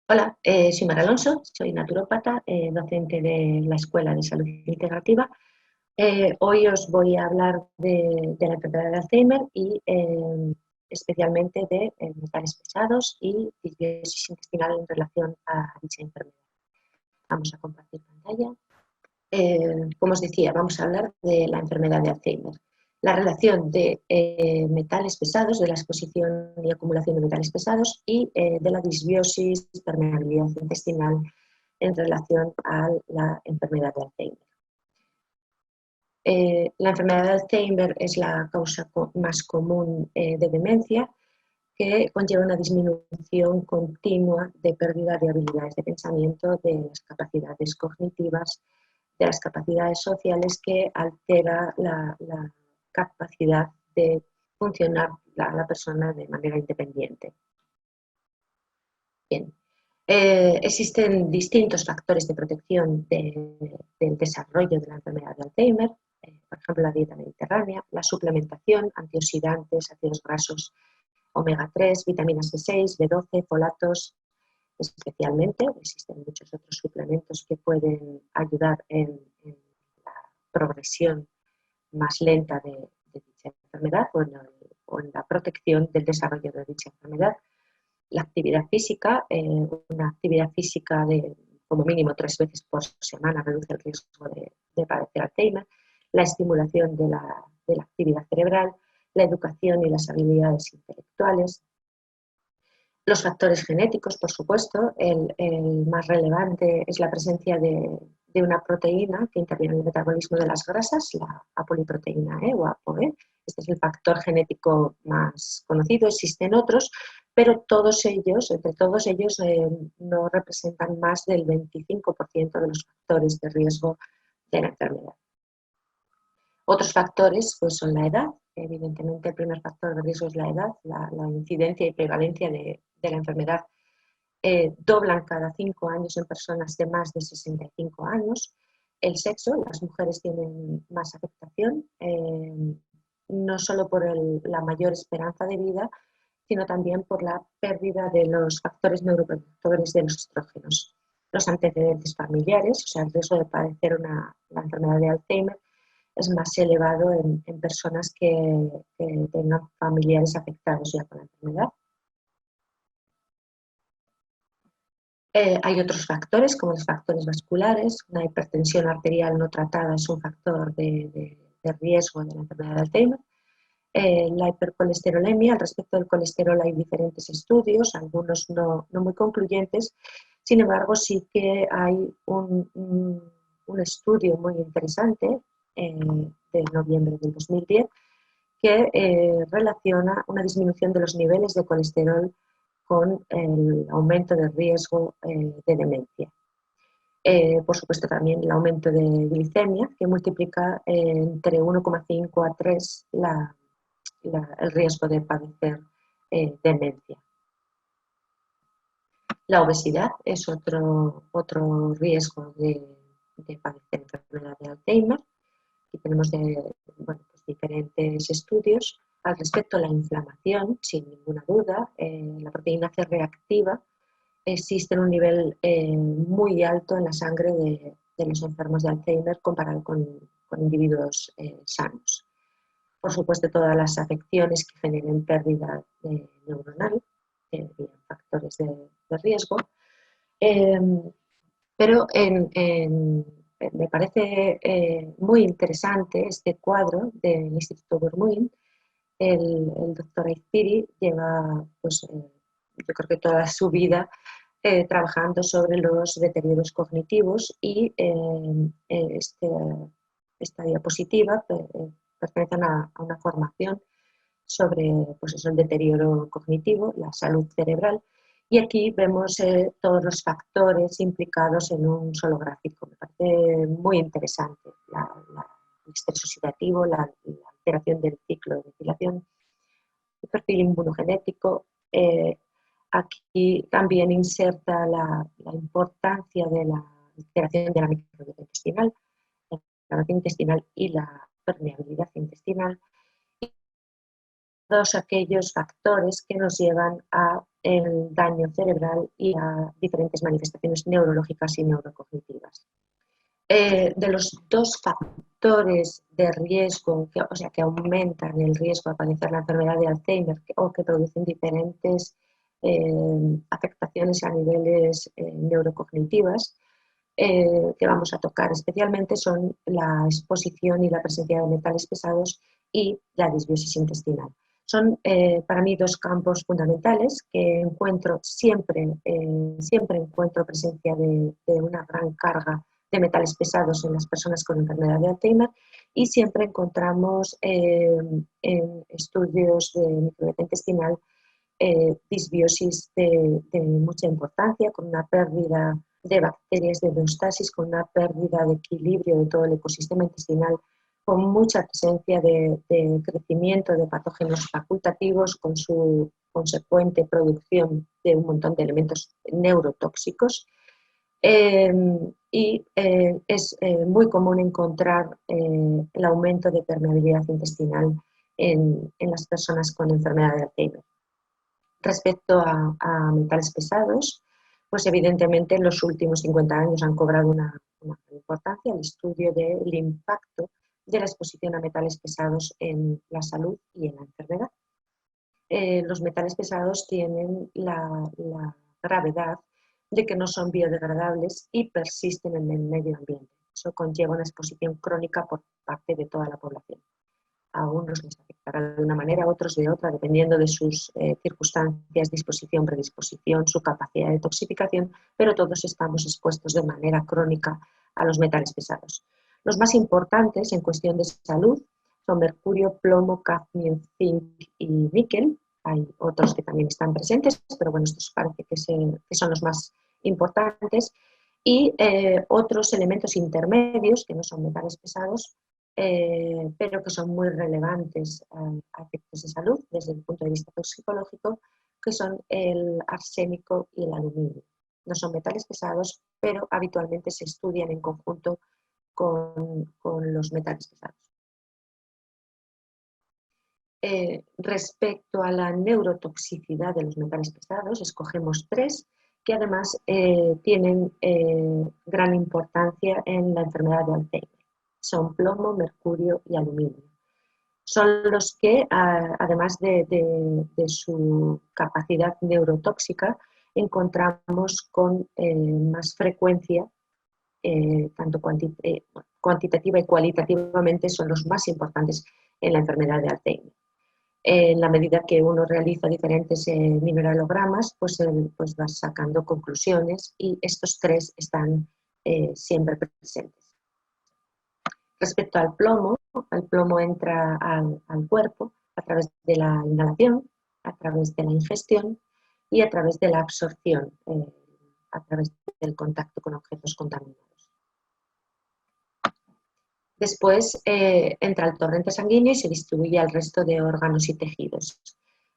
Hola, soy Mar Alonso, soy naturópata, docente de la Escuela de Salud Integrativa. Hoy os voy a hablar de la enfermedad de Alzheimer y especialmente de metales pesados y disbiosis intestinal en relación a dicha enfermedad. Vamos a compartir pantalla. Como os decía, vamos a hablar de la enfermedad de Alzheimer. La relación de metales pesados, de la exposición y acumulación de metales pesados y de la disbiosis, permeabilidad intestinal en relación a la enfermedad de Alzheimer. La enfermedad de Alzheimer es la causa más común de demencia, que conlleva una disminución continua de pérdida de habilidades de pensamiento, de las capacidades cognitivas, de las capacidades sociales, que altera la capacidad de funcionar la persona de manera independiente. Bien. Existen distintos factores de protección del desarrollo de la enfermedad de Alzheimer, por ejemplo, la dieta mediterránea, la suplementación, antioxidantes, ácidos grasos, omega 3, vitaminas B6, B12, folatos, especialmente. Existen muchos otros suplementos que pueden ayudar en la progresión más lenta de dicha enfermedad o en la protección del desarrollo de dicha enfermedad. La actividad física, una actividad física de como mínimo 3 veces por semana reduce el riesgo de padecer Alzheimer. La estimulación de la actividad cerebral, la educación y las habilidades intelectuales. Los factores genéticos, por supuesto, el más relevante es la presencia de una proteína que interviene en el metabolismo de las grasas, la apoliproteína E o ApoE. Este es el factor genético más conocido, existen otros, pero entre todos ellos no representan más del 25% de los factores de riesgo de la enfermedad. Otros factores pues, son la edad. Evidentemente, el primer factor de riesgo es la edad, la incidencia y prevalencia de la enfermedad doblan cada 5 años en personas de más de 65 años. El sexo, las mujeres tienen más afectación, no solo por la mayor esperanza de vida, sino también por la pérdida de los factores neuroprotectores de los estrógenos. Los antecedentes familiares, o sea, el riesgo de padecer la enfermedad de Alzheimer, es más elevado en personas que tengan familiares afectados ya con la enfermedad. Hay otros factores, como los factores vasculares. Una hipertensión arterial no tratada es un factor de riesgo de la enfermedad de Alzheimer. La hipercolesterolemia, al respecto del colesterol hay diferentes estudios, algunos no muy concluyentes. Sin embargo, sí que hay un estudio muy interesante de noviembre del 2010 que relaciona una disminución de los niveles de colesterol con el aumento de riesgo de demencia. Por supuesto, también el aumento de glicemia, que multiplica entre 1,5 a 3 el riesgo de padecer demencia. La obesidad es otro riesgo de padecer enfermedad de Alzheimer. Aquí tenemos diferentes estudios. Al respecto, la inflamación, sin ninguna duda, la proteína C reactiva existe en un nivel muy alto en la sangre de los enfermos de Alzheimer comparado con individuos sanos. Por supuesto, todas las afecciones que generen pérdida neuronal serían factores de riesgo. Pero me parece muy interesante este cuadro del Instituto Bermuin. El doctor Aizpiri lleva, yo creo que toda su vida trabajando sobre los deterioros cognitivos y esta diapositiva pertenece a una formación sobre el deterioro cognitivo, la salud cerebral, y aquí vemos todos los factores implicados en un solo gráfico. Me parece muy interesante el estrés oxidativo, la alteración del ciclo de ventilación, el perfil inmunogenético. Aquí también inserta la importancia de la alteración de la microbiota intestinal, la inflamación intestinal y la permeabilidad intestinal. Todos aquellos factores que nos llevan a el daño cerebral y a diferentes manifestaciones neurológicas y neurocognitivas. De los dos factores de riesgo, que aumentan el riesgo de padecer la enfermedad de Alzheimer o que producen diferentes afectaciones a niveles neurocognitivas, que vamos a tocar especialmente son la exposición y la presencia de metales pesados y la disbiosis intestinal. Son para mí dos campos fundamentales que encuentro siempre encuentro presencia de una gran carga de metales pesados en las personas con enfermedad de Alzheimer y siempre encontramos en estudios de microbiota intestinal disbiosis de mucha importancia, con una pérdida de bacterias de homeostasis, con una pérdida de equilibrio de todo el ecosistema intestinal, con mucha presencia de crecimiento de patógenos facultativos, con su consecuente producción de un montón de elementos neurotóxicos. Es muy común encontrar el aumento de permeabilidad intestinal en las personas con enfermedad de Alzheimer. Respecto a metales pesados, pues evidentemente en los últimos 50 años han cobrado una importancia el estudio del impacto de la exposición a metales pesados en la salud y en la enfermedad. Los metales pesados tienen la gravedad de que no son biodegradables y persisten en el medio ambiente. Eso conlleva una exposición crónica por parte de toda la población. A unos les afectará de una manera, a otros de otra, dependiendo de sus circunstancias, disposición, predisposición, su capacidad de toxificación, pero todos estamos expuestos de manera crónica a los metales pesados. Los más importantes en cuestión de salud son mercurio, plomo, cadmio, zinc y níquel. Hay otros que también están presentes, pero bueno, estos parece que son los más importantes. Y otros elementos intermedios, que no son metales pesados, pero que son muy relevantes a efectos de salud desde el punto de vista toxicológico, que son el arsénico y el aluminio. No son metales pesados, pero habitualmente se estudian en conjunto con los metales pesados. Respecto a la neurotoxicidad de los metales pesados, escogemos tres que además tienen gran importancia en la enfermedad de Alzheimer. Son plomo, mercurio y aluminio. Son los que, además de su capacidad neurotóxica, encontramos con más frecuencia, tanto cuantitativa y cualitativamente, son los más importantes en la enfermedad de Alzheimer. En la medida que uno realiza diferentes mineralogramas, pues va sacando conclusiones y estos tres están siempre presentes. Respecto al plomo entra al cuerpo a través de la inhalación, a través de la ingestión y a través de la absorción, a través del contacto con objetos contaminados. Después entra al torrente sanguíneo y se distribuye al resto de órganos y tejidos.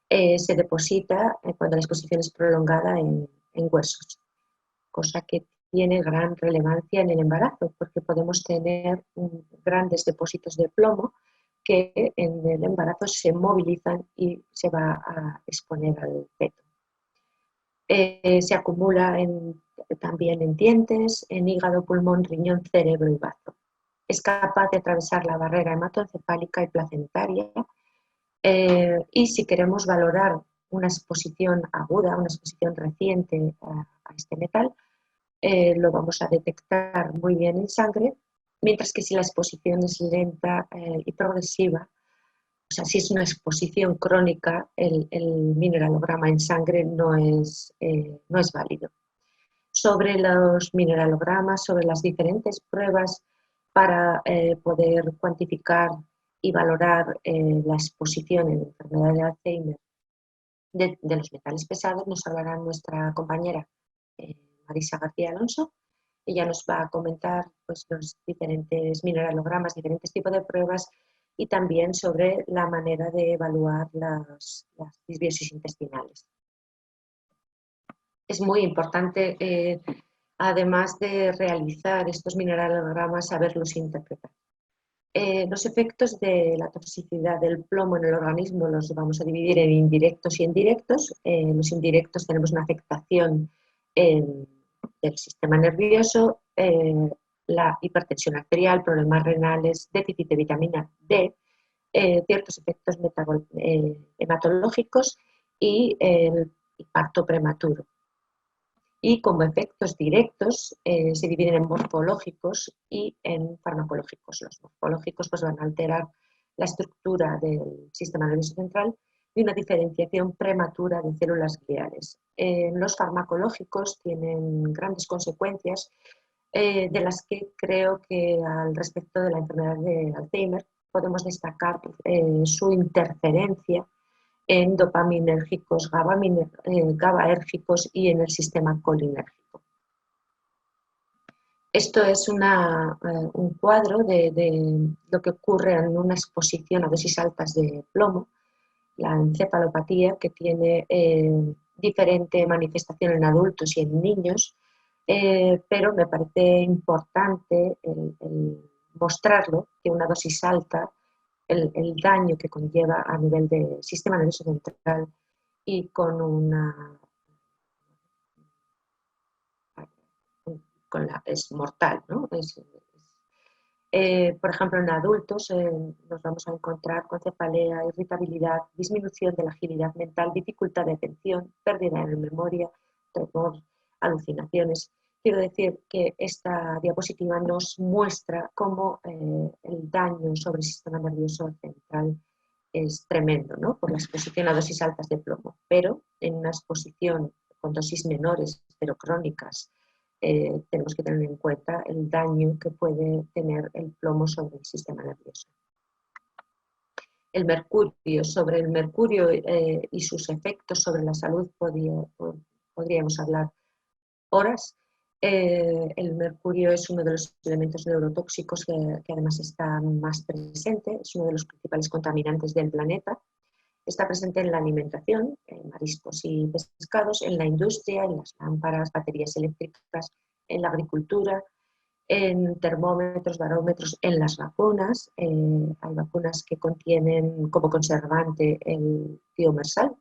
Se deposita cuando la exposición es prolongada en huesos, cosa que tiene gran relevancia en el embarazo, porque podemos tener grandes depósitos de plomo que en el embarazo se movilizan y se va a exponer al feto. Se acumula también en dientes, en hígado, pulmón, riñón, cerebro y bazo. Es capaz de atravesar la barrera hematoencefálica y placentaria y si queremos valorar una exposición aguda, una exposición reciente a este metal, lo vamos a detectar muy bien en sangre, mientras que si la exposición es lenta y progresiva, o sea, si es una exposición crónica, el mineralograma en sangre no es válido. Sobre los mineralogramas, sobre las diferentes pruebas para poder cuantificar y valorar la exposición en enfermedad de Alzheimer de los metales pesados, nos hablará nuestra compañera Marisa García Alonso. Ella nos va a comentar pues, los diferentes mineralogramas, diferentes tipos de pruebas y también sobre la manera de evaluar las disbiosis intestinales. Es muy importante, además de realizar estos mineralogramas, saberlos interpretar. Los efectos de la toxicidad del plomo en el organismo los vamos a dividir en indirectos y indirectos. Los indirectos tenemos una afectación del sistema nervioso, la hipertensión arterial, problemas renales, déficit de vitamina D, ciertos efectos hematológicos y el parto prematuro. Y como efectos directos se dividen en morfológicos y en farmacológicos. Los morfológicos pues, van a alterar la estructura del sistema nervioso central y una diferenciación prematura de células gliales. Los farmacológicos tienen grandes consecuencias de las que creo que al respecto de la enfermedad de Alzheimer podemos destacar su interferencia en dopaminérgicos, GABAérgicos y en el sistema colinérgico. Esto es un cuadro de lo que ocurre en una exposición a dosis altas de plomo, la encefalopatía, que tiene diferente manifestación en adultos y en niños, pero me parece importante el mostrarlo, que una dosis alta, el daño que conlleva a nivel del sistema nervioso central y es mortal, ¿no? Por ejemplo, en adultos nos vamos a encontrar con cefalea, irritabilidad, disminución de la agilidad mental, dificultad de atención, pérdida de memoria, temor, alucinaciones. Quiero decir que esta diapositiva nos muestra cómo el daño sobre el sistema nervioso central es tremendo, ¿no? Por la exposición a dosis altas de plomo, pero en una exposición con dosis menores, pero crónicas, tenemos que tener en cuenta el daño que puede tener el plomo sobre el sistema nervioso. El mercurio, sobre el mercurio y sus efectos sobre la salud podríamos hablar horas. El mercurio es uno de los elementos neurotóxicos que además está más presente, es uno de los principales contaminantes del planeta. Está presente en la alimentación, en mariscos y pescados, en la industria, en las lámparas, baterías eléctricas, en la agricultura, en termómetros, barómetros, en las vacunas. Hay vacunas que contienen como conservante el tiomersal,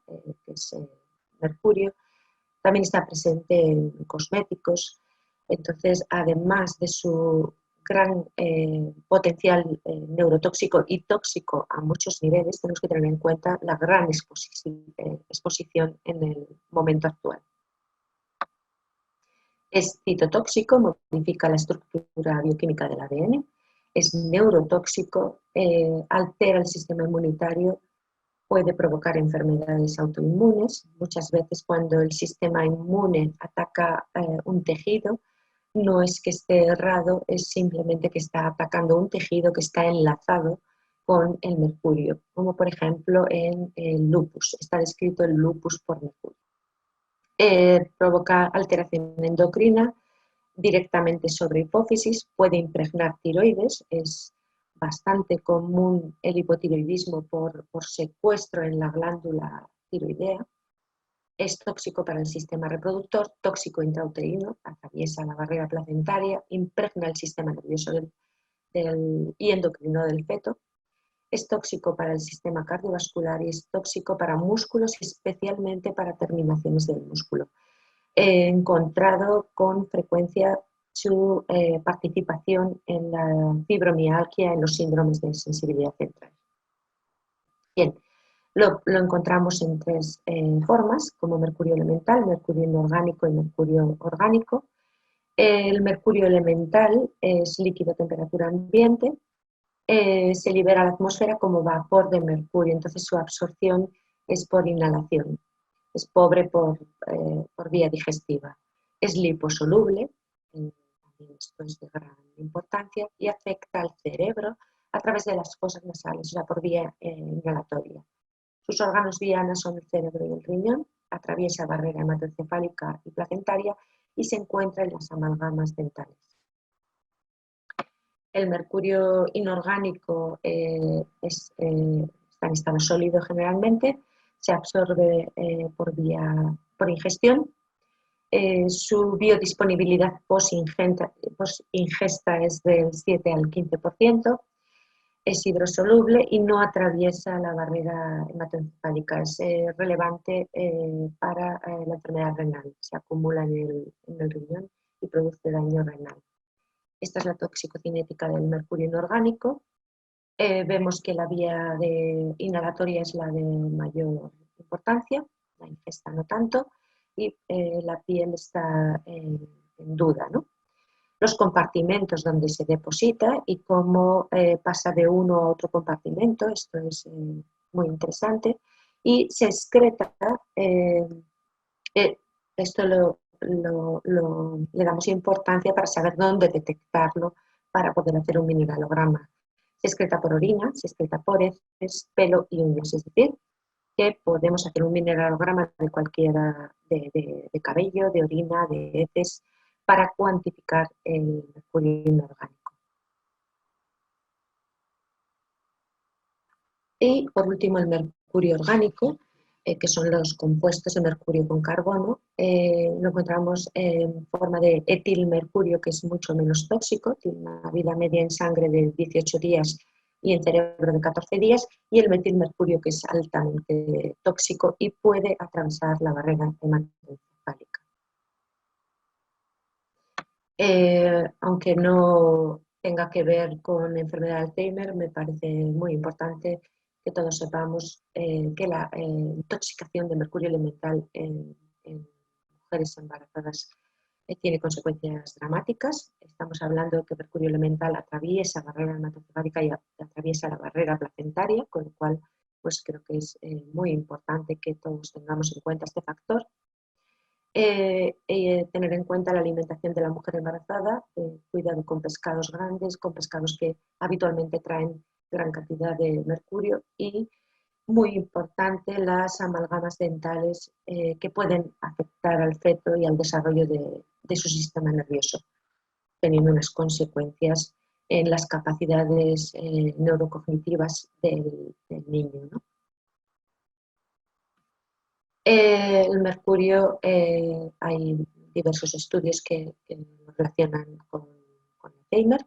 que es mercurio. También está presente en cosméticos. Entonces, además de su gran potencial neurotóxico y tóxico a muchos niveles, tenemos que tener en cuenta la gran exposición en el momento actual. Es citotóxico, modifica la estructura bioquímica del ADN, es neurotóxico, altera el sistema inmunitario, puede provocar enfermedades autoinmunes. Muchas veces cuando el sistema inmune ataca un tejido, no es que esté errado, es simplemente que está atacando un tejido que está enlazado con el mercurio, como por ejemplo en el lupus. Está descrito el lupus por mercurio. Provoca alteración endocrina directamente sobre hipófisis, puede impregnar tiroides, es bastante común el hipotiroidismo por secuestro en la glándula tiroidea. Es tóxico para el sistema reproductor, tóxico intrauterino, atraviesa la barrera placentaria, impregna el sistema nervioso y endocrino del feto. Es tóxico para el sistema cardiovascular y es tóxico para músculos y especialmente para terminaciones del músculo. He encontrado con frecuencia su participación en la fibromialgia, en los síndromes de sensibilidad central. Bien, lo encontramos en tres formas, como mercurio elemental, mercurio inorgánico y mercurio orgánico. El mercurio elemental es líquido a temperatura ambiente, se libera a la atmósfera como vapor de mercurio, entonces su absorción es por inhalación, es pobre por vía digestiva, es liposoluble, también esto es de gran importancia, y afecta al cerebro a través de las fosas nasales, o sea, por vía inhalatoria. Sus órganos diana son el cerebro y el riñón, atraviesa barrera hematoencefálica y placentaria y se encuentra en las amalgamas dentales. El mercurio inorgánico está en estado sólido generalmente, se absorbe por ingestión. Su biodisponibilidad post-ingesta es del 7 al 15%. es hidrosoluble y no atraviesa la barrera hematoencefálica. Es relevante para la enfermedad renal. Se acumula en el riñón y produce daño renal. Esta es la toxicocinética del mercurio inorgánico. Vemos que la vía inhalatoria es la de mayor importancia, la ingesta no tanto, y la piel está en duda, ¿no? Los compartimentos donde se deposita y cómo pasa de uno a otro compartimento, esto es muy interesante, y se excreta, esto le damos importancia para saber dónde detectarlo para poder hacer un mineralograma. Se excreta por orina, se excreta por heces, pelo y uñas, es decir, que podemos hacer un mineralograma de cualquiera, de cabello, de orina, de heces, para cuantificar el mercurio inorgánico. Y por último el mercurio orgánico, que son los compuestos de mercurio con carbono, lo encontramos en forma de etilmercurio, que es mucho menos tóxico, tiene una vida media en sangre de 18 días y en cerebro de 14 días, y el metilmercurio, que es altamente tóxico y puede atravesar la barrera hematoencefálica. Aunque no tenga que ver con enfermedad de Alzheimer, me parece muy importante que todos sepamos que la intoxicación de mercurio elemental en mujeres embarazadas tiene consecuencias dramáticas. Estamos hablando de que el mercurio elemental atraviesa la barrera hematoencefálica y atraviesa la barrera placentaria, con lo cual pues creo que es muy importante que todos tengamos en cuenta este factor. Tener en cuenta la alimentación de la mujer embarazada, cuidado con pescados grandes, con pescados que habitualmente traen gran cantidad de mercurio, y muy importante las amalgamas dentales que pueden afectar al feto y al desarrollo de su sistema nervioso, teniendo unas consecuencias en las capacidades neurocognitivas del niño, ¿no? El mercurio, hay diversos estudios que lo relacionan con Alzheimer.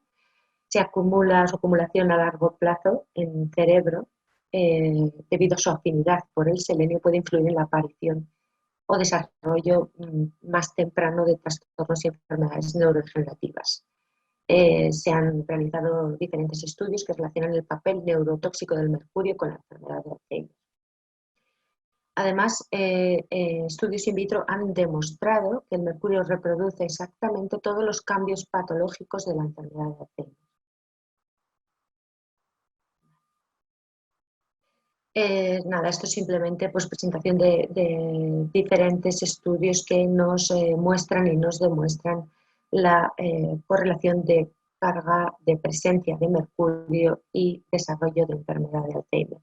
Se acumula, su acumulación a largo plazo en cerebro, debido a su afinidad por el selenio, puede influir en la aparición o desarrollo más temprano de trastornos y enfermedades neurodegenerativas. Se han realizado diferentes estudios que relacionan el papel neurotóxico del mercurio con la enfermedad de Alzheimer. Además, estudios in vitro han demostrado que el mercurio reproduce exactamente todos los cambios patológicos de la enfermedad de Alzheimer. Nada, esto es simplemente pues, presentación de diferentes estudios que nos muestran y nos demuestran la correlación de carga de presencia de mercurio y desarrollo de enfermedad de Alzheimer.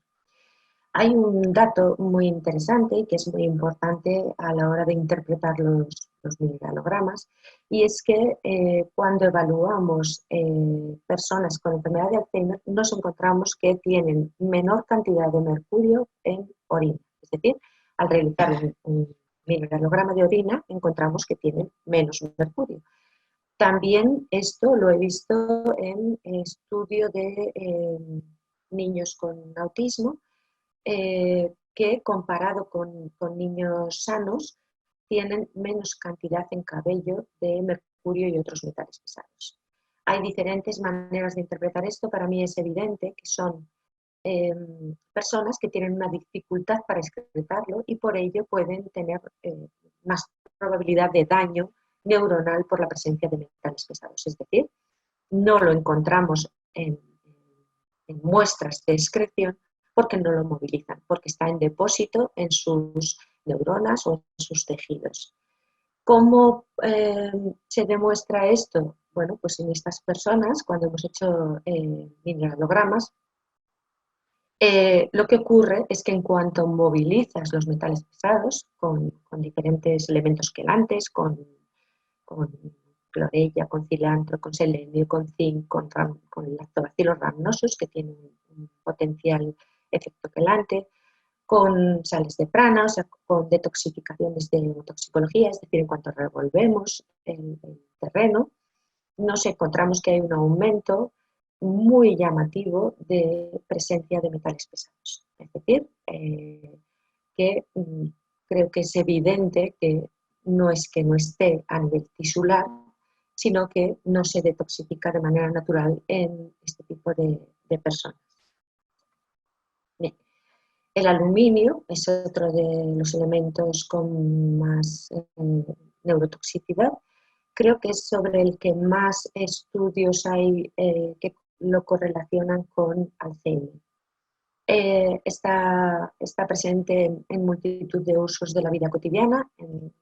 Hay un dato muy interesante y que es muy importante a la hora de interpretar los mineralogramas, y es que cuando evaluamos personas con enfermedad de Alzheimer nos encontramos que tienen menor cantidad de mercurio en orina. Es decir, al realizar un mineralograma de orina encontramos que tienen menos mercurio. También esto lo he visto en estudio de niños con autismo, que comparado con niños sanos tienen menos cantidad en cabello de mercurio y otros metales pesados. Hay diferentes maneras de interpretar esto. Para mí es evidente que son personas que tienen una dificultad para excretarlo y por ello pueden tener más probabilidad de daño neuronal por la presencia de metales pesados. Es decir, no lo encontramos en muestras de excreción porque no lo movilizan, porque está en depósito en sus neuronas o en sus tejidos. ¿Cómo se demuestra esto? Bueno, pues en estas personas, cuando hemos hecho mineralogramas, lo que ocurre es que en cuanto movilizas los metales pesados con diferentes elementos quelantes, con clorella, con cilantro, con selenio, con zinc, con lactobacilos rhamnosus, que tienen un potencial efecto quelante, con sales de prana, o sea, con detoxificaciones de toxicología, es decir, en cuanto revolvemos el terreno, nos encontramos que hay un aumento muy llamativo de presencia de metales pesados. Es decir, que creo que es evidente que no esté a nivel tisular, sino que no se detoxifica de manera natural en este tipo de personas. Bien. El aluminio es otro de los elementos con más neurotoxicidad. Creo que es sobre el que más estudios hay que lo correlacionan con Alzheimer. Está presente en multitud de usos de la vida cotidiana, en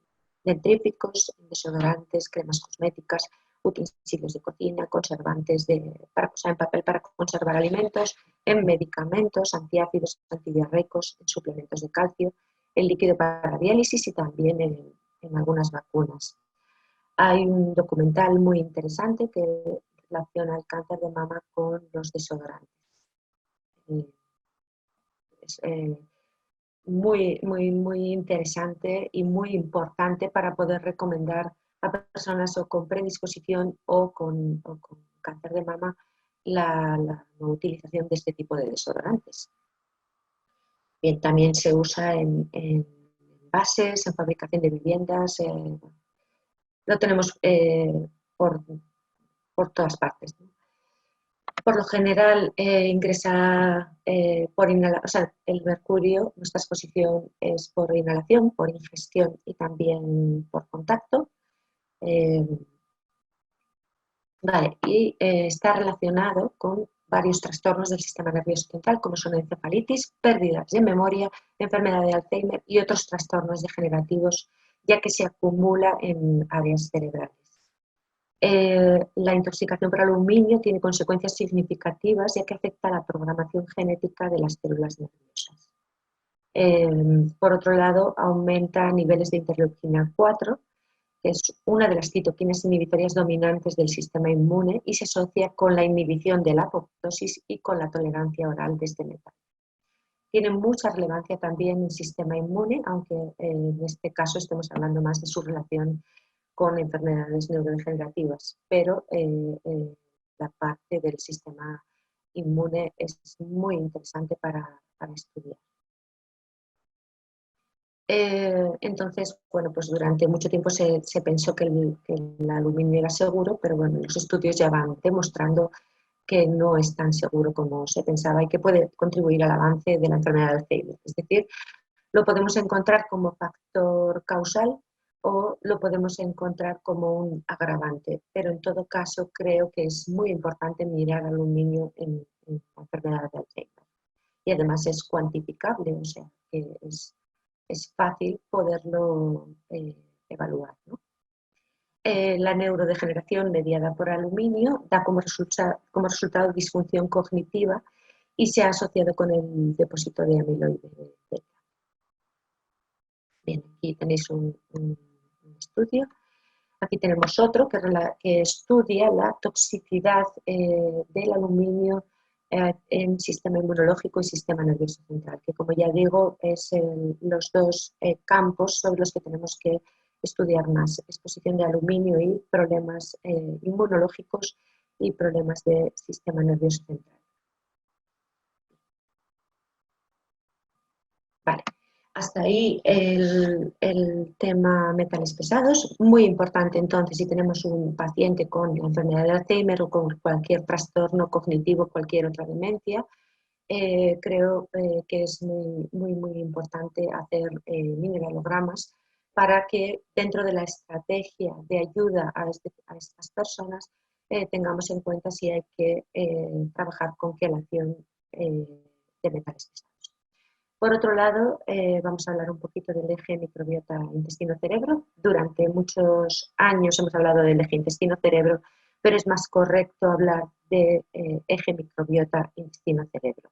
dentríficos, en desodorantes, cremas cosméticas, utensilios de cocina, conservantes para posar en papel para conservar alimentos, en medicamentos, antiácidos, antidiarreicos, en suplementos de calcio, en líquido para diálisis y también en algunas vacunas. Hay un documental muy interesante que relaciona el cáncer de mama con los desodorantes. Es muy interesante y muy importante para poder recomendar a personas o con predisposición o con cáncer de mama la no utilización de este tipo de desodorantes. Bien, también se usa en envases, en fabricación de viviendas, lo tenemos por todas partes, ¿no? Por lo general ingresa por inhalación, o sea, el mercurio, nuestra exposición es por inhalación, por ingestión y también por contacto. Vale, y está relacionado con varios trastornos del sistema nervioso central, como son encefalitis, pérdidas de memoria, enfermedad de Alzheimer y otros trastornos degenerativos, ya que se acumula en áreas cerebrales. La intoxicación por aluminio tiene consecuencias significativas ya que afecta a la programación genética de las células nerviosas. Por otro lado, aumenta niveles de interleucina 4, que es una de las citoquinas inhibitorias dominantes del sistema inmune y se asocia con la inhibición de la apoptosis y con la tolerancia oral de este metal. Tiene mucha relevancia también en el sistema inmune, aunque en este caso estemos hablando más de su relación con enfermedades neurodegenerativas, pero la parte del sistema inmune es muy interesante para estudiar. Entonces, bueno, pues durante mucho tiempo se pensó que el aluminio era seguro, pero bueno, los estudios ya van demostrando que no es tan seguro como se pensaba y que puede contribuir al avance de la enfermedad de Alzheimer. Es decir, lo podemos encontrar como factor causal o lo podemos encontrar como un agravante, pero en todo caso creo que es muy importante mirar aluminio en la enfermedad de Alzheimer. Y además es cuantificable, o sea, que es fácil poderlo evaluar, ¿no? La neurodegeneración mediada por aluminio da como resultado disfunción cognitiva y se ha asociado con el depósito de amiloide beta. Bien, aquí tenéis un estudio. Aquí tenemos otro que estudia la toxicidad del aluminio en sistema inmunológico y sistema nervioso central, que como ya digo, es los dos campos sobre los que tenemos que estudiar más, exposición de aluminio y problemas inmunológicos y problemas de sistema nervioso central. Vale. Hasta ahí el tema metales pesados. Muy importante entonces si tenemos un paciente con la enfermedad de Alzheimer o con cualquier trastorno cognitivo, cualquier otra demencia, creo que es muy importante hacer mineralogramas para que dentro de la estrategia de ayuda a estas personas tengamos en cuenta si hay que trabajar con quelación de metales pesados. Por otro lado, vamos a hablar un poquito del eje microbiota intestino-cerebro. Durante muchos años hemos hablado del eje intestino-cerebro, pero es más correcto hablar de eje microbiota intestino-cerebro.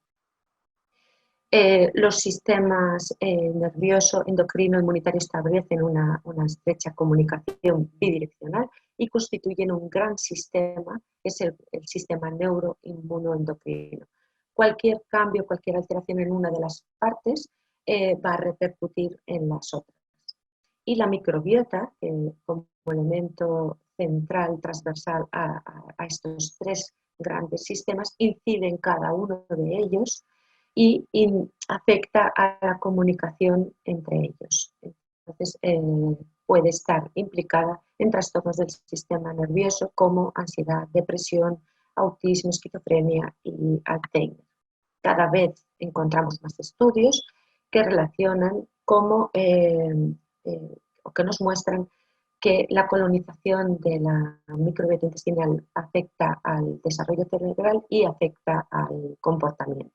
Los sistemas nervioso, endocrino, inmunitario establecen una estrecha comunicación bidireccional y constituyen un gran sistema, que es el sistema neuroinmunoendocrino. Cualquier cambio, cualquier alteración en una de las partes va a repercutir en las otras. Y la microbiota, como elemento central, transversal a estos tres grandes sistemas, incide en cada uno de ellos y afecta a la comunicación entre ellos. Entonces, puede estar implicada en trastornos del sistema nervioso como ansiedad, depresión, autismo, esquizofrenia y Alzheimer. Cada vez encontramos más estudios que relacionan o que nos muestran que la colonización de la microbiota intestinal afecta al desarrollo cerebral y afecta al comportamiento.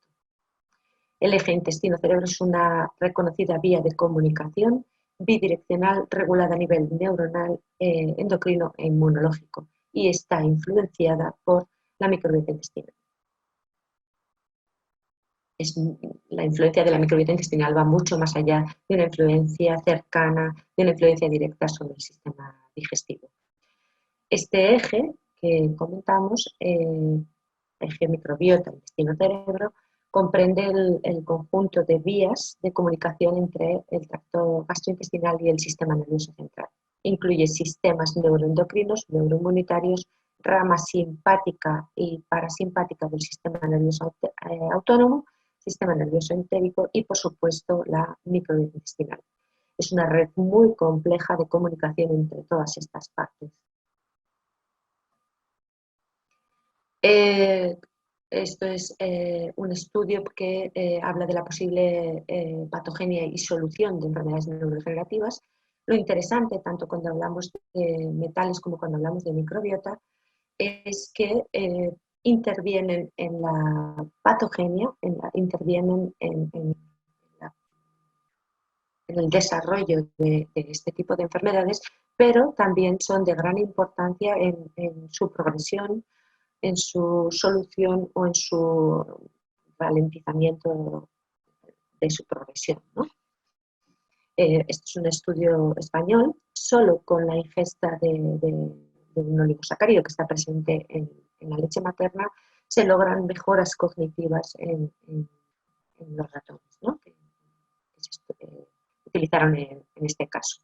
El eje intestino-cerebro es una reconocida vía de comunicación bidireccional regulada a nivel neuronal, endocrino e inmunológico y está influenciada por la microbiota intestinal. La influencia de la microbiota intestinal va mucho más allá de una influencia cercana, de una influencia directa sobre el sistema digestivo. Este eje que comentamos, eje microbiota, intestino-cerebro, comprende el conjunto de vías de comunicación entre el tracto gastrointestinal y el sistema nervioso central. Incluye sistemas neuroendocrinos, neuroinmunitarios, rama simpática y parasimpática del sistema nervioso autónomo, sistema nervioso entérico y, por supuesto, la microbiota intestinal. Es una red muy compleja de comunicación entre todas estas partes. Esto es un estudio que habla de la posible patogenia y solución de enfermedades neurodegenerativas. Lo interesante, tanto cuando hablamos de metales como cuando hablamos de microbiota, es que intervienen en la patogenia, intervienen en el desarrollo de este tipo de enfermedades, pero también son de gran importancia en su progresión, en su solución o en su ralentizamiento de su progresión, ¿no? Este es un estudio español, solo con la ingesta de un oligosacárido que está presente en la leche materna se logran mejoras cognitivas en los ratones, ¿no? que se utilizaron en este caso.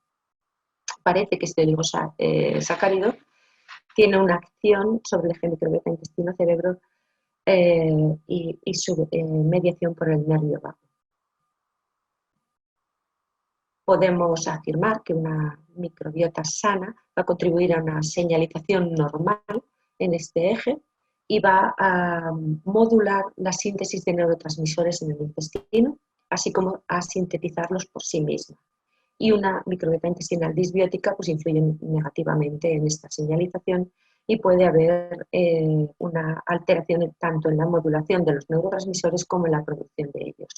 Parece que este oligosacárido tiene una acción sobre el eje microbiota intestino-cerebro y su mediación por el nervio vago. Podemos afirmar que una microbiota sana va a contribuir a una señalización normal en este eje y va a modular la síntesis de neurotransmisores en el intestino, así como a sintetizarlos por sí misma. Y una microbiota intestinal disbiótica pues, influye negativamente en esta señalización y puede haber una alteración tanto en la modulación de los neurotransmisores como en la producción de ellos,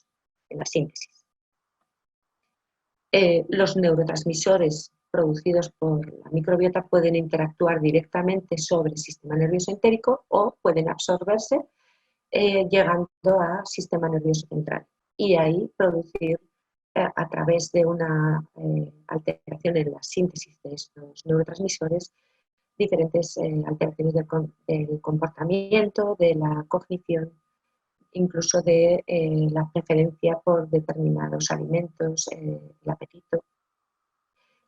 en la síntesis. Los neurotransmisores producidos por la microbiota pueden interactuar directamente sobre el sistema nervioso entérico o pueden absorberse llegando al sistema nervioso central y ahí producir a través de una alteración en la síntesis de estos neurotransmisores diferentes alteraciones del comportamiento, de la cognición, incluso de la preferencia por determinados alimentos, el apetito.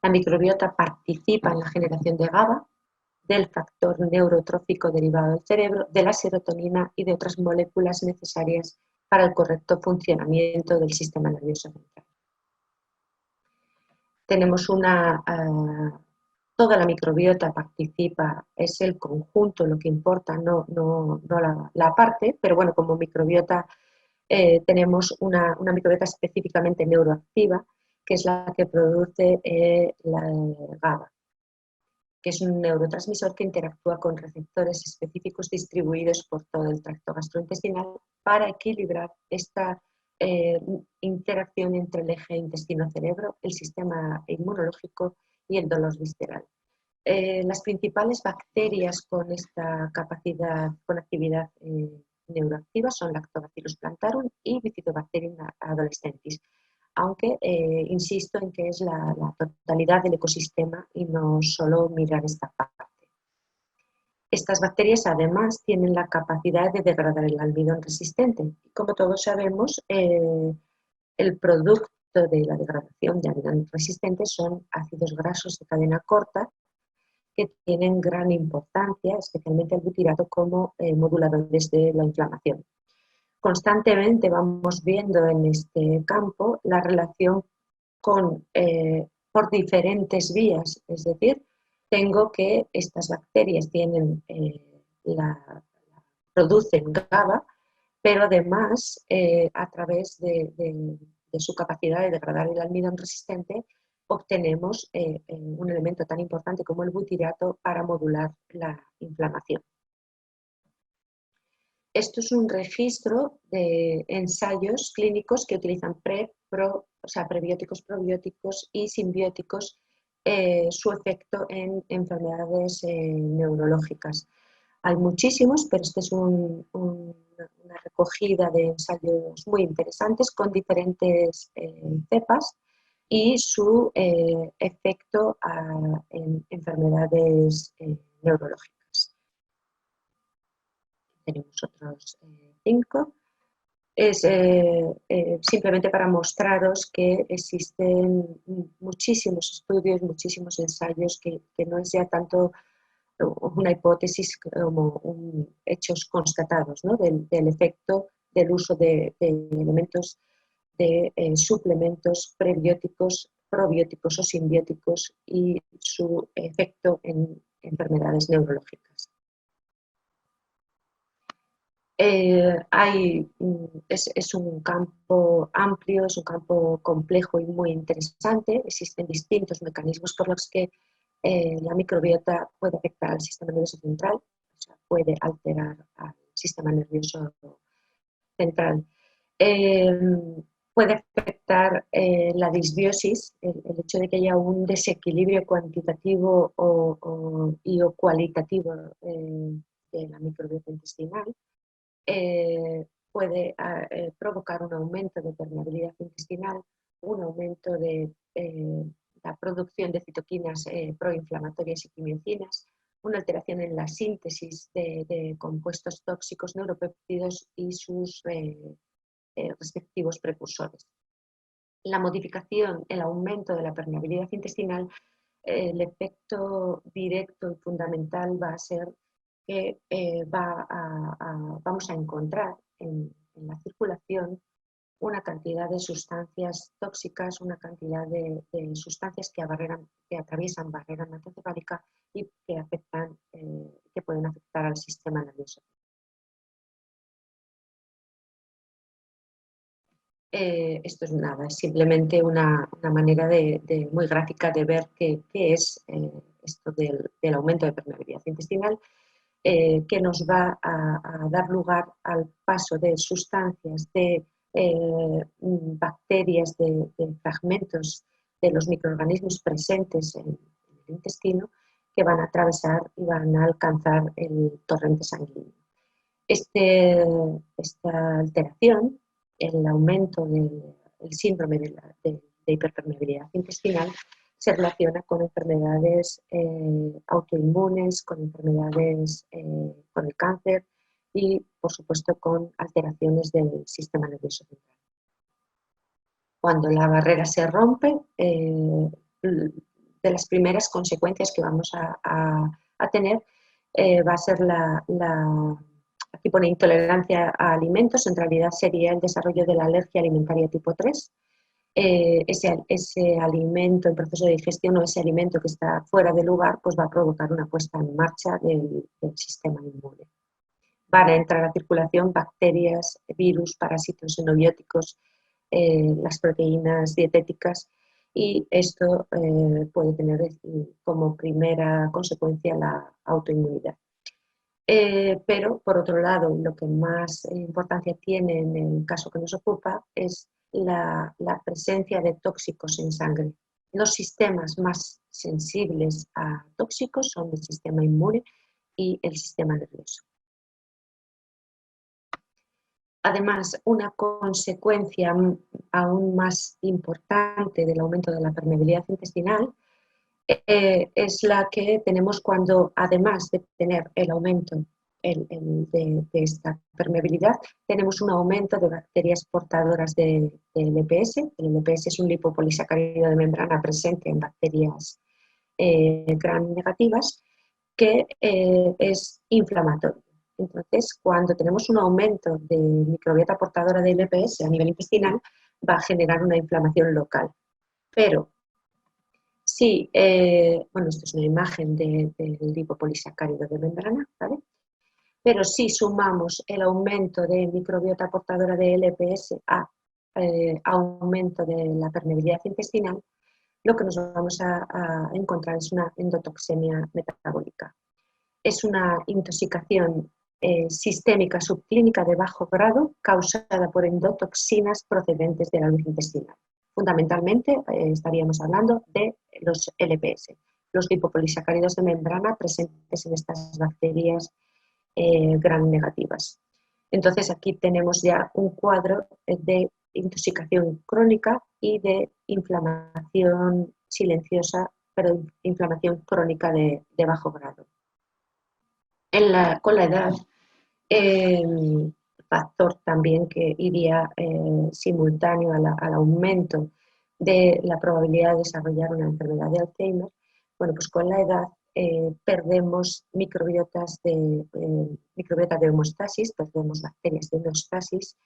La microbiota participa en la generación de GABA, del factor neurotrófico derivado del cerebro, de la serotonina y de otras moléculas necesarias para el correcto funcionamiento del sistema nervioso central. Tenemos toda la microbiota participa, es el conjunto lo que importa, no la parte, pero bueno, como microbiota tenemos una microbiota específicamente neuroactiva, que es la que produce la GABA, que es un neurotransmisor que interactúa con receptores específicos distribuidos por todo el tracto gastrointestinal para equilibrar esta interacción entre el eje intestino-cerebro, el sistema inmunológico y el dolor visceral. Las principales bacterias con esta capacidad, con actividad neuroactiva son Lactobacillus plantarum y Bifidobacterium adolescentis, aunque insisto en que es la totalidad del ecosistema y no solo mirar esta parte. Estas bacterias además tienen la capacidad de degradar el almidón resistente. Como todos sabemos, el producto de la degradación de almidón resistente son ácidos grasos de cadena corta que tienen gran importancia, especialmente el butirato, como moduladores de la inflamación. Constantemente vamos viendo en este campo la relación por diferentes vías, es decir, tengo que estas bacterias producen GABA, pero además a través de su capacidad de degradar el almidón resistente obtenemos un elemento tan importante como el butirato para modular la inflamación. Esto es un registro de ensayos clínicos que utilizan prebióticos, probióticos y simbióticos, su efecto en enfermedades neurológicas. Hay muchísimos, pero esta es una recogida de ensayos muy interesantes con diferentes cepas y su efecto en enfermedades neurológicas. Tenemos otros 5. Es simplemente para mostraros que existen muchísimos estudios, muchísimos ensayos, que no es ya tanto una hipótesis como hechos constatados, ¿no? del efecto del uso de elementos de suplementos prebióticos, probióticos o simbióticos y su efecto en enfermedades neurológicas. Es un campo amplio, es un campo complejo y muy interesante. Existen distintos mecanismos por los que la microbiota puede afectar al sistema nervioso central, o sea, puede alterar al sistema nervioso central. Puede afectar la disbiosis, el hecho de que haya un desequilibrio cuantitativo o cualitativo de la microbiota intestinal. Puede provocar un aumento de permeabilidad intestinal, un aumento de la producción de citoquinas proinflamatorias y quimiocinas, una alteración en la síntesis de compuestos tóxicos, neuropéptidos y sus respectivos precursores. La modificación, el aumento de la permeabilidad intestinal, el efecto directo y fundamental va a ser que vamos a encontrar en la circulación una cantidad de sustancias tóxicas, una cantidad de sustancias que atraviesan barrera hematocefálica y que pueden afectar al sistema nervioso. Esto es nada, es simplemente una manera muy gráfica de ver qué es esto del aumento de permeabilidad intestinal, que nos va a dar lugar al paso de sustancias, de bacterias, de fragmentos de los microorganismos presentes en el intestino, que van a atravesar y van a alcanzar el torrente sanguíneo. Esta alteración, el aumento del síndrome de hiperpermeabilidad intestinal, se relaciona con enfermedades autoinmunes, con enfermedades con el cáncer y, por supuesto, con alteraciones del sistema nervioso central. Cuando la barrera se rompe, de las primeras consecuencias que vamos a tener va a ser aquí pone intolerancia a alimentos, en realidad sería el desarrollo de la alergia alimentaria tipo 3. Ese alimento en proceso de digestión o ese alimento que está fuera de lugar, pues va a provocar una puesta en marcha del sistema inmune. Van a entrar a circulación bacterias, virus, parásitos, xenobióticos, las proteínas dietéticas, y esto puede tener como primera consecuencia la autoinmunidad. Pero, por otro lado, lo que más importancia tiene en el caso que nos ocupa es la presencia de tóxicos en sangre. Los sistemas más sensibles a tóxicos son el sistema inmune y el sistema nervioso. Además, una consecuencia aún más importante del aumento de la permeabilidad intestinal es la que tenemos cuando, además de tener el aumento de esta permeabilidad, tenemos un aumento de bacterias portadoras del LPS. El LPS es un lipopolisacárido de membrana presente en bacterias gram negativas, que es inflamatorio. Entonces, cuando tenemos un aumento de microbiota portadora de LPS a nivel intestinal, va a generar una inflamación local. Pero sí, bueno, esto es una imagen del lipopolisacárido de membrana, ¿vale? Pero si sumamos el aumento de microbiota portadora de LPS a aumento de la permeabilidad intestinal, lo que nos vamos a encontrar es una endotoxemia metabólica. Es una intoxicación sistémica subclínica de bajo grado causada por endotoxinas procedentes de la luz intestinal. Fundamentalmente estaríamos hablando de los LPS, los lipopolisacáridos de membrana presentes en estas bacterias gram negativas. Entonces aquí tenemos ya un cuadro de intoxicación crónica y de inflamación silenciosa, pero inflamación crónica de bajo grado. Con la edad, factor también que iría simultáneo al aumento de la probabilidad de desarrollar una enfermedad de Alzheimer, bueno, pues con la edad perdemos microbiota de homeostasis, perdemos bacterias de homeostasis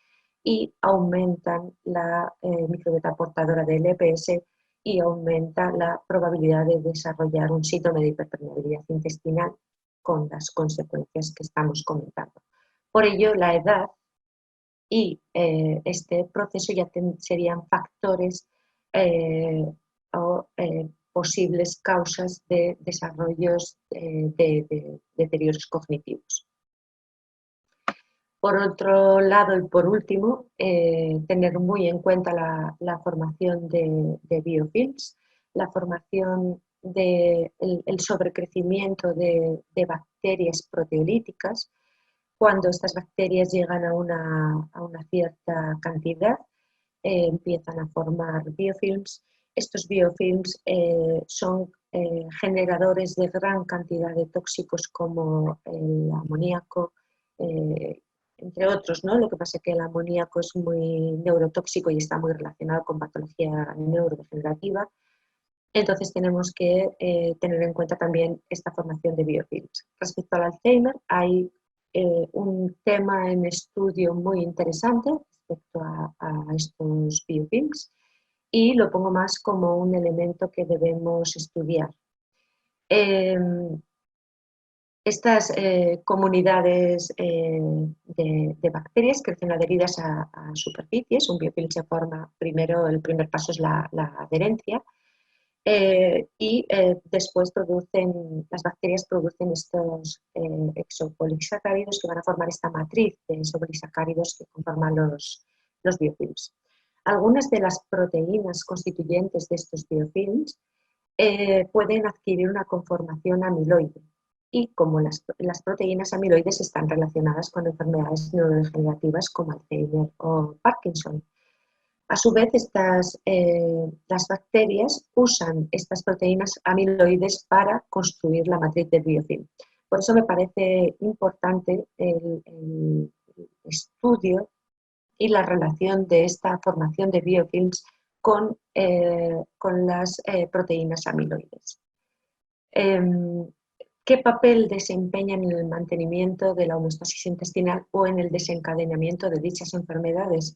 y aumentan la microbiota portadora del EPS y aumenta la probabilidad de desarrollar un síndrome de hiperpermeabilidad intestinal con las consecuencias que estamos comentando. Por ello, la edad y este proceso ya serían factores o posibles causas de desarrollos de deterioros cognitivos. Por otro lado y por último, tener muy en cuenta la formación de biofilms, la formación del sobrecrecimiento de bacterias proteolíticas. Cuando estas bacterias llegan a una cierta cantidad, empiezan a formar biofilms. Estos biofilms son generadores de gran cantidad de tóxicos como el amoníaco, entre otros, ¿no? Lo que pasa es que el amoníaco es muy neurotóxico y está muy relacionado con patología neurodegenerativa. Entonces tenemos que tener en cuenta también esta formación de biofilms. Respecto al Alzheimer, hay un tema en estudio muy interesante respecto a estos biofilms y lo pongo más como un elemento que debemos estudiar. Estas comunidades de bacterias crecen adheridas a superficies. Un biofilm se forma primero, el primer paso es la adherencia, y después las bacterias producen estos exopolisacáridos que van a formar esta matriz de exopolisacáridos que conforman los biofilms. Algunas de las proteínas constituyentes de estos biofilms pueden adquirir una conformación amiloide y como las proteínas amiloides están relacionadas con enfermedades neurodegenerativas como Alzheimer o Parkinson. A su vez, las bacterias usan estas proteínas amiloides para construir la matriz del biofilm. Por eso me parece importante el estudio y la relación de esta formación de biofilms con las proteínas amiloides. ¿Qué papel desempeñan en el mantenimiento de la homeostasis intestinal o en el desencadenamiento de dichas enfermedades?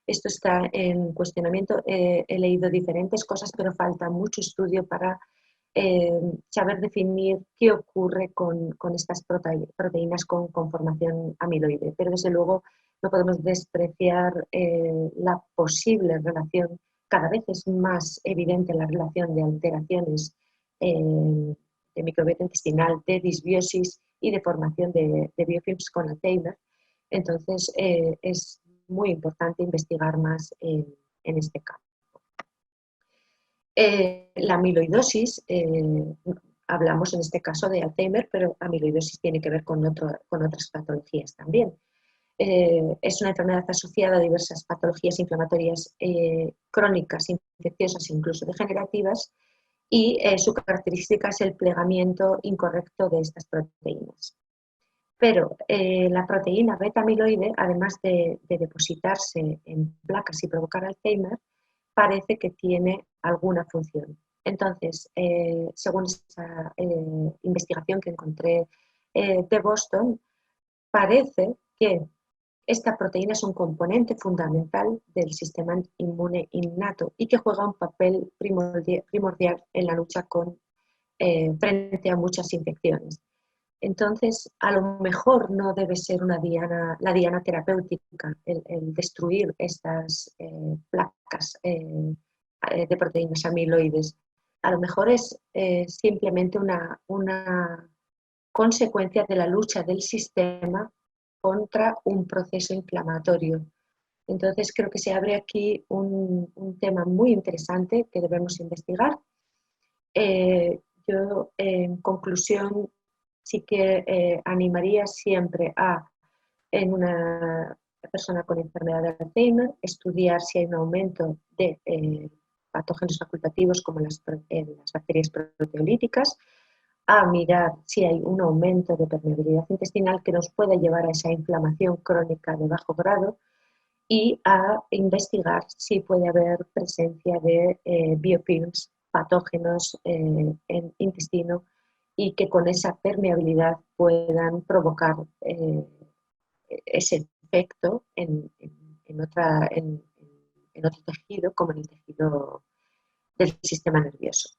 Esto está en cuestionamiento. He leído diferentes cosas, pero falta mucho estudio para saber definir qué ocurre con estas proteínas con conformación amiloide. Pero desde luego no podemos despreciar la posible relación, cada vez es más evidente la relación de alteraciones de microbiota intestinal, de disbiosis y de formación de biofilms con Alzheimer. Entonces es muy importante investigar más en este campo. La amiloidosis, hablamos en este caso de Alzheimer, pero amiloidosis tiene que ver con otras patologías también. Es una enfermedad asociada a diversas patologías inflamatorias crónicas, infecciosas e incluso degenerativas, y su característica es el plegamiento incorrecto de estas proteínas. Pero la proteína beta-amiloide, además de depositarse en placas y provocar Alzheimer, parece que tiene alguna función. Entonces, según esa investigación que encontré de Boston, parece que esta proteína es un componente fundamental del sistema inmune innato y que juega un papel primordial en la lucha frente a muchas infecciones. Entonces, a lo mejor no debe ser la diana terapéutica, el destruir estas placas de proteínas amiloides. A lo mejor es simplemente una consecuencia de la lucha del sistema contra un proceso inflamatorio. Entonces, creo que se abre aquí un tema muy interesante que debemos investigar. Yo, en conclusión, sí que animaría siempre en una persona con enfermedad de Alzheimer, estudiar si hay un aumento de patógenos facultativos como las bacterias proteolíticas, a mirar si hay un aumento de permeabilidad intestinal que nos pueda llevar a esa inflamación crónica de bajo grado y a investigar si puede haber presencia de biofilms patógenos en intestino y que con esa permeabilidad puedan provocar ese efecto en otro tejido, como en el tejido del sistema nervioso.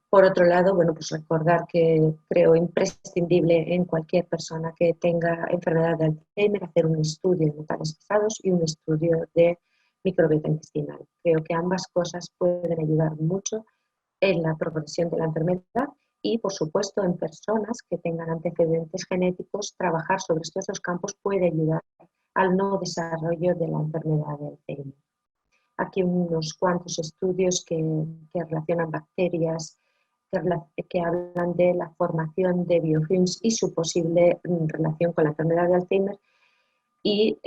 Por otro lado, bueno, pues recordar que creo imprescindible en cualquier persona que tenga enfermedad de Alzheimer hacer un estudio de metales pesados y un estudio de microbiota intestinal. Creo que ambas cosas pueden ayudar mucho en la progresión de la enfermedad y, por supuesto, en personas que tengan antecedentes genéticos, trabajar sobre estos dos campos puede ayudar al no desarrollo de la enfermedad de Alzheimer. Aquí unos cuantos estudios que relacionan bacterias, que hablan de la formación de biofilms y su posible relación con la enfermedad de Alzheimer y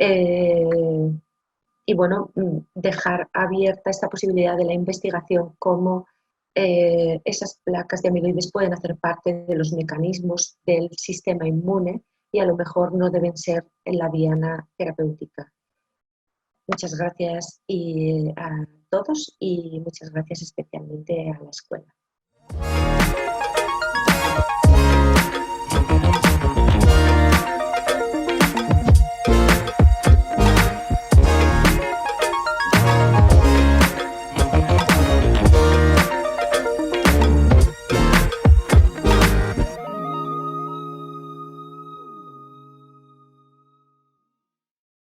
bueno, dejar abierta esta posibilidad de la investigación, cómo esas placas de amiloides pueden hacer parte de los mecanismos del sistema inmune y a lo mejor no deben ser en la diana terapéutica. Muchas gracias a todos y muchas gracias especialmente a la escuela.